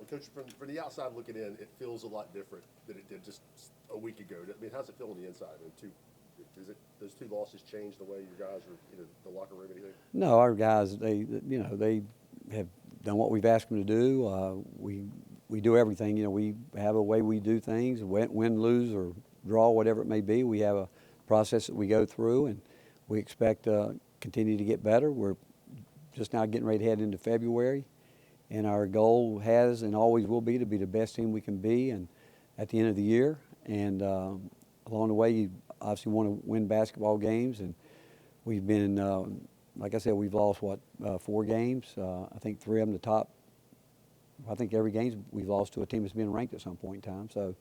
Coach, from the outside looking in, it feels a lot different than it did just a week ago. I mean, how's it feel on the inside? Does it those two losses change the way your guys are, the locker room, anything? No, our guys, they have done what we've asked them to do. We do everything. We have a way we do things, win, lose, or draw, whatever it may be. We have a process that we go through, and we expect to continue to get better. We're just now getting ready to head into February, and our goal has and always will be to be the best team we can be, and at the end of the year. And along the way, you obviously want to win basketball games, and we've been, like I said, we've lost 4 games. I think 3 of them the top. I think every game we've lost to a team that's been ranked at some point in time. So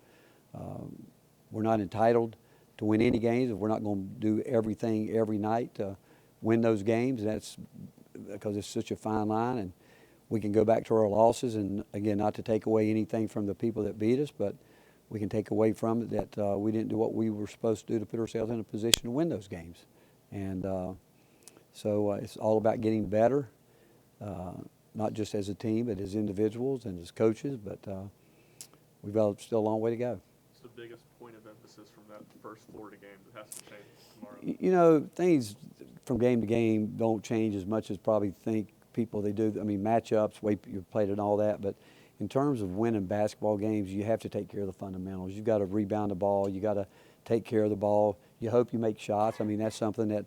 we're not entitled to win any games if we're not going to do everything every night to win those games. That's because it's such a fine line, and we can go back to our losses, and again, not to take away anything from the people that beat us, but we can take away from it that we didn't do what we were supposed to do to put ourselves in a position to win those games. And so it's all about getting better, not just as a team, but as individuals and as coaches. But we've got still a long way to go. What's the biggest point of emphasis from that first Florida game that has to change tomorrow? Things from game to game don't change as much as probably think people they do. I mean, matchups, way you played and all that, but in terms of winning basketball games, you have to take care of the fundamentals. You've got to rebound the ball. You got to take care of the ball. You hope you make shots. I mean, that's something that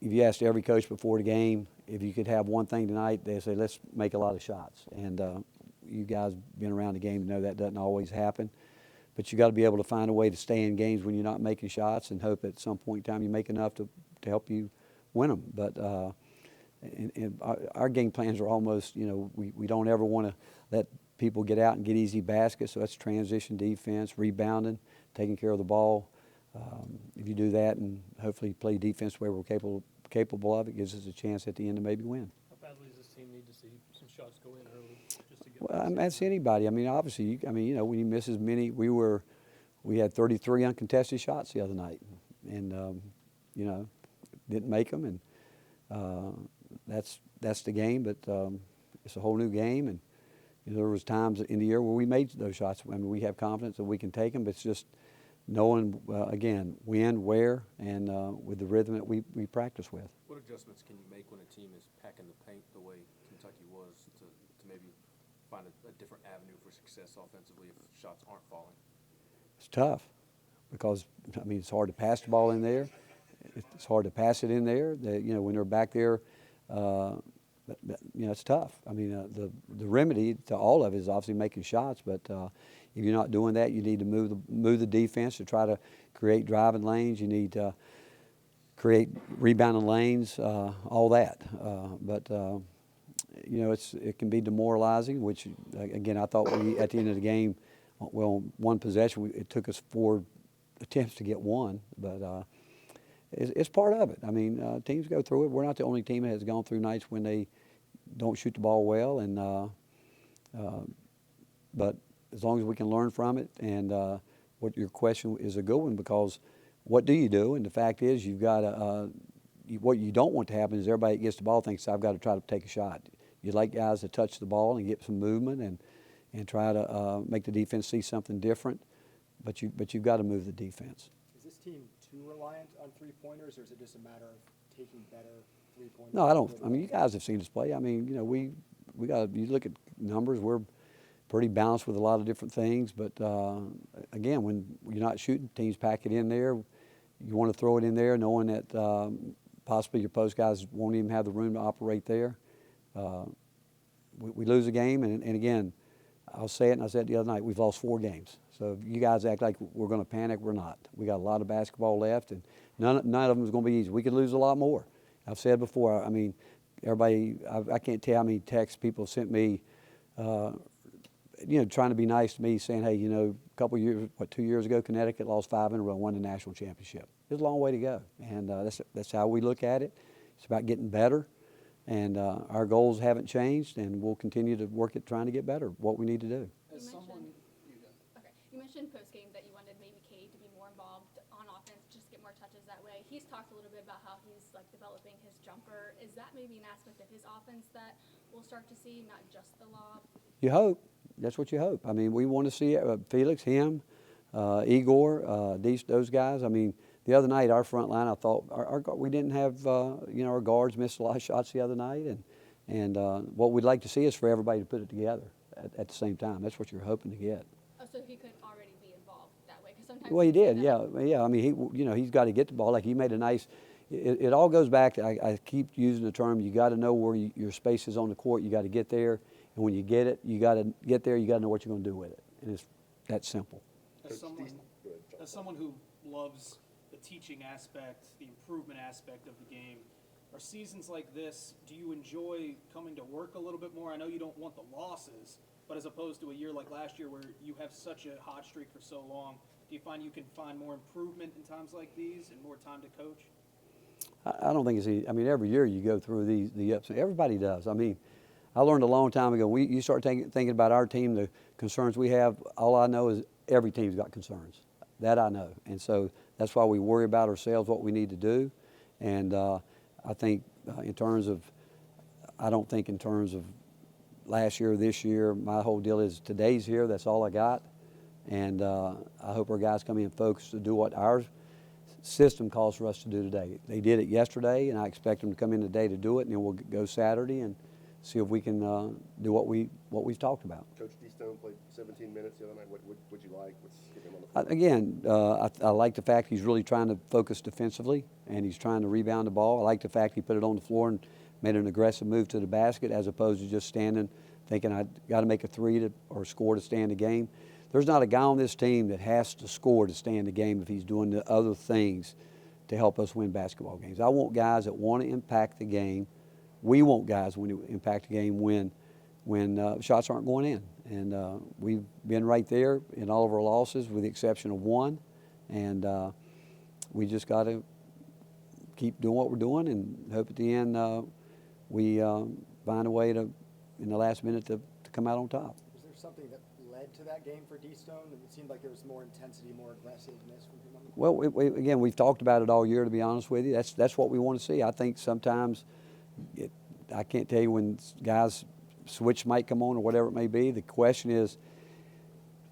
if you asked every coach before the game, if you could have one thing tonight, they say, let's make a lot of shots. And you guys been around the game know that doesn't always happen. But you got to be able to find a way to stay in games when you're not making shots and hope at some point in time you make enough to help you win them. But and our game plans are almost, we don't ever want to let people get out and get easy baskets. So that's transition defense, rebounding, taking care of the ball. If you do that and hopefully play defense the way we're capable of, it gives us a chance at the end to maybe win. How badly does this team need to see some shots go in early just to get? Well, that's anybody. I mean, obviously, when you miss as many, we had 33 uncontested shots the other night, and didn't make them, and that's the game. But it's a whole new game, and there was times in the year where we made those shots. I mean, we have confidence that we can take them, but it's just knowing, again, when, where, and with the rhythm that we practice with. What adjustments can you make when a team is packing the paint the way Kentucky was to maybe find a different avenue for success offensively if shots aren't falling? It's tough because, it's hard to pass the ball in there. It's hard to pass it in there. When they're back there, it's tough. I mean, the remedy to all of it is obviously making shots, but if you're not doing that, you need to move the defense to try to create driving lanes. You need to create rebounding lanes, all that. But it can be demoralizing. Which again, I thought at the end of the game, well, one possession, it took us 4 attempts to get one, but. It's part of it. I mean, teams go through it. We're not the only team that has gone through nights when they don't shoot the ball well, and but as long as we can learn from it, and what your question is a good one, because what do you do? And the fact is, you've got to. What you don't want to happen is everybody that gets the ball thinks I've got to try to take a shot. You'd like guys to touch the ball and get some movement and try to make the defense see something different, but you've got to move the defense. Is this team too reliant on three-pointers, or is it just a matter of taking better three-pointers? No, I don't. I mean, you guys have seen us play. I mean, we got. You look at numbers. We're pretty balanced with a lot of different things. But again, when you're not shooting, teams pack it in there. You want to throw it in there, knowing that possibly your post guys won't even have the room to operate there. We lose a game, and again, I'll say it, and I said it the other night. We've lost 4 games. So if you guys act like we're going to panic, we're not. We got a lot of basketball left, and none of them is going to be easy. We could lose a lot more. I've said before, I mean, everybody, I can't tell how many texts people sent me, trying to be nice to me, saying, hey, a couple years, 2 years ago, Connecticut lost 5 in a row, won the national championship. There's a long way to go, and that's how we look at it. It's about getting better, and our goals haven't changed, and we'll continue to work at trying to get better, what we need to do. You mentioned post-game that you wanted maybe Cade to be more involved on offense, just get more touches that way. He's talked a little bit about how he's developing his jumper. Is that maybe an aspect of his offense that we'll start to see, not just the lob? You hope. that's what you hope. I mean, we want to see Felix, him, Igor, those guys. I mean, the other night, our front line, I thought we didn't have, our guards missed a lot of shots the other night, and what we'd like to see is for everybody to put it together at the same time. That's what you're hoping to get. Oh, so he could already be involved that way? 'Cause sometimes Well, he you say did, that- yeah. I mean, he's got to get the ball. Like he made a nice. It all goes back to I keep using the term. You got to know where your space is on the court. You got to get there, and when you get it, you got to get there. You got to know what you're going to do with it, and it's that simple. As someone, Go ahead, John. as someone who loves the teaching aspect, the improvement aspect of the game, are seasons like this, do you enjoy coming to work a little bit more? I know you don't want the losses, but as opposed to a year like last year where you have such a hot streak for so long, do you find you can find more improvement in times like these and more time to coach? I don't think it's easy. I mean, every year you go through the ups. Everybody does. I mean, I learned a long time ago. You start thinking about our team, the concerns we have. All I know is every team's got concerns. That I know, and so that's why we worry about ourselves, what we need to do. And I think in terms of, I don't think in terms of last year or this year. My whole deal is today's here. That's all I got, and I hope our guys come in focused to do what our system calls for us to do today. They did it yesterday, and I expect them to come in today to do it, and then we'll go Saturday and see if we can do what we've talked about. Coach D. Stone played 17 minutes the other night. What'd you like? Let's get him on the floor. Again, I like the fact he's really trying to focus defensively, and he's trying to rebound the ball. I like the fact he put it on the floor and made an aggressive move to the basket as opposed to just standing thinking I got to make a three or score to stay in the game. There's not a guy on this team that has to score to stay in the game if he's doing the other things to help us win basketball games. I want guys that want to impact the game. We want guys who want to impact the game when shots aren't going in. And we've been right there in all of our losses with the exception of one. And we just got to keep doing what we're doing and hope at the end we find a way to, in the last minute, to come out on top. Was there something that led to that game for D-Stone? It seemed like there was more intensity, more aggressiveness from him on the court. Well, again, we've talked about it all year, to be honest with you. That's what we want to see. I think sometimes, I can't tell you when guys' switch might come on or whatever it may be. The question is,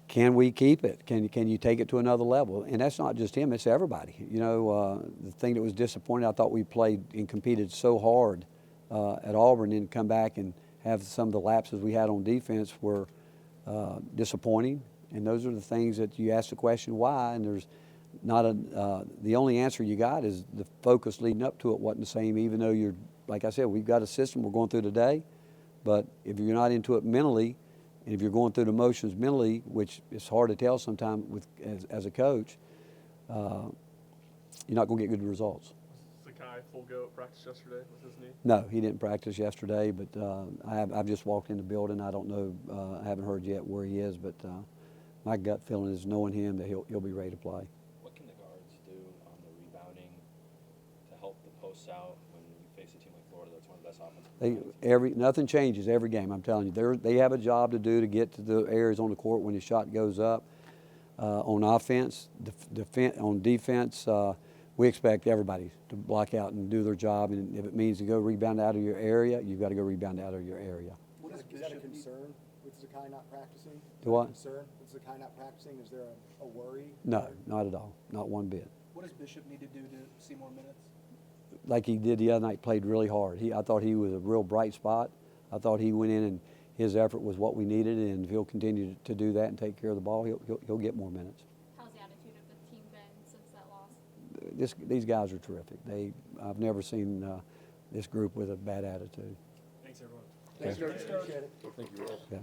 can we keep it? Can you take it to another level? And that's not just him, it's everybody. You know, the thing that was disappointing, I thought we played and competed so hard at Auburn and come back and have some of the lapses we had on defense were disappointing. And those are the things that you ask the question why, and there's not the only answer you got is the focus leading up to it wasn't the same, even though you're, like I said, we've got a system we're going through today, but if you're not into it mentally, and if you're going through the motions mentally, which is hard to tell sometimes as a coach, you're not going to get good results. Was Sakai full go at practice yesterday with his knee? No, he didn't practice yesterday, but I've just walked in the building. I don't know, I haven't heard yet where he is, but my gut feeling is knowing him that he'll be ready to play. What can the guards do on the rebounding to help the posts out when you face a team like Florida that's one of the best offensive? Nothing changes every game. I'm telling you, they have a job to do to get to the areas on the court when the shot goes up. On offense, on defense, we expect everybody to block out and do their job. And if it means to go rebound out of your area, you've got to go rebound out of your area. Is that a concern with Zakai not practicing? Do what? Concern with Zakai not practicing? Is there a worry? No, not at all. Not one bit. What does Bishop need to do to see more minutes? Like he did the other night, played really hard. I thought he was a real bright spot. I thought he went in and his effort was what we needed, and if he'll continue to do that and take care of the ball, he'll get more minutes. How's the attitude of the team been since that loss? These guys are terrific. I've never seen this group with a bad attitude. Thanks, everyone. Thanks, Coach. Appreciate it. Thank you, Will. Yeah.